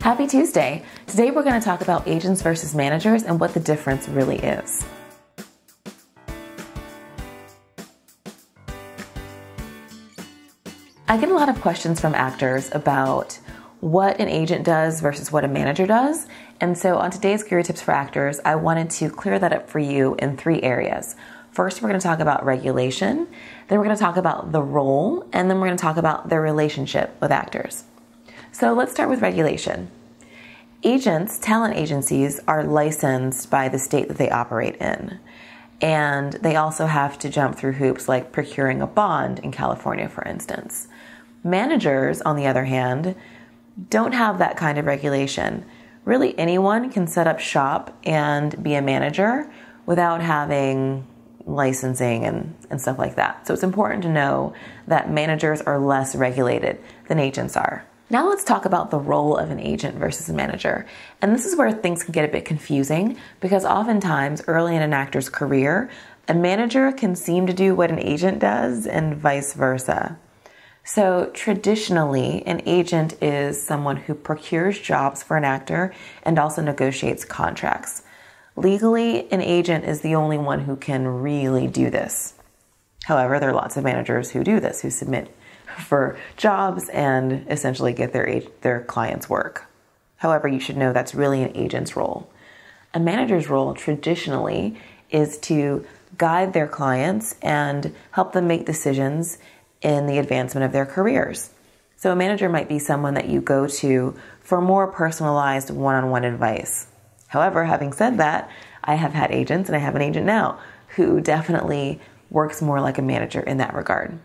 Happy Tuesday! Today we're going to talk about agents versus managers and what the difference really is. I get a lot of questions from actors about what an agent does versus what a manager does. And so on today's Career Tips for Actors, I wanted to clear that up for you in 3 areas. First, we're going to talk about regulation, then we're going to talk about the role, and then we're going to talk about their relationship with actors. So let's start with regulation. Agents, talent agencies, are licensed by the state that they operate in. And they also have to jump through hoops like procuring a bond in California, for instance. Managers, on the other hand, don't have that kind of regulation. Really, anyone can set up shop and be a manager without having licensing and stuff like that. So it's important to know that managers are less regulated than agents are. Now let's talk about the role of an agent versus a manager. And this is where things can get a bit confusing because oftentimes early in an actor's career, a manager can seem to do what an agent does and vice versa. So traditionally, an agent is someone who procures jobs for an actor and also negotiates contracts. Legally, an agent is the only one who can really do this. However, there are lots of managers who do this, who submit for jobs and essentially get their clients' work. However, you should know that's really an agent's role. A manager's role traditionally is to guide their clients and help them make decisions in the advancement of their careers. So a manager might be someone that you go to for more personalized one-on-one advice. However, having said that, I have had agents, and I have an agent now, who definitely works more like a manager in that regard.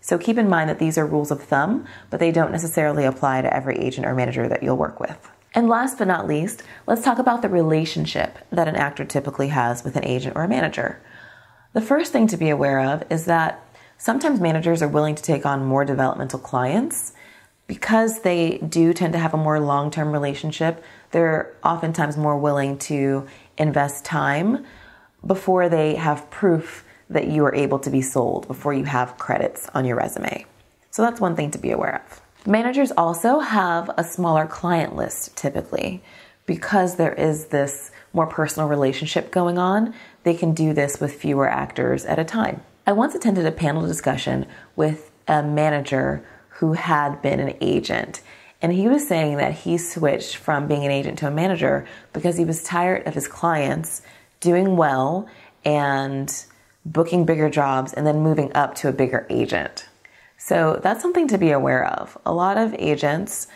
So keep in mind that these are rules of thumb, but they don't necessarily apply to every agent or manager that you'll work with. And last but not least, let's talk about the relationship that an actor typically has with an agent or a manager. The first thing to be aware of is that sometimes managers are willing to take on more developmental clients. Because they do tend to have a more long-term relationship, they're oftentimes more willing to invest time before they have proof that you are able to be sold, before you have credits on your resume. So that's one thing to be aware of. Managers also have a smaller client list typically. Because there is this more personal relationship going on, they can do this with fewer actors at a time. I once attended a panel discussion with a manager who had been an agent, and he was saying that he switched from being an agent to a manager because he was tired of his clients doing well and booking bigger jobs and then moving up to a bigger agent. So that's something to be aware of. A lot of agents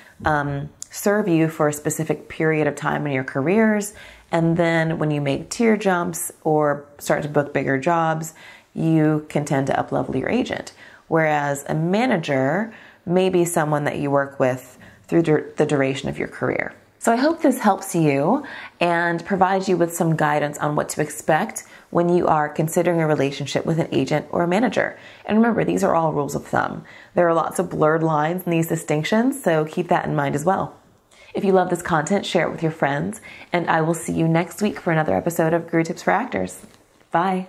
serve you for a specific period of time in your careers, and then when you make tier jumps or start to book bigger jobs, you can tend to up-level your agent. Whereas a manager may be someone that you work with through the duration of your career. So I hope this helps you and provides you with some guidance on what to expect when you are considering a relationship with an agent or a manager. And remember, these are all rules of thumb. There are lots of blurred lines in these distinctions, so keep that in mind as well. If you love this content, share it with your friends, and I will see you next week for another episode of Career Tips for Actors. Bye.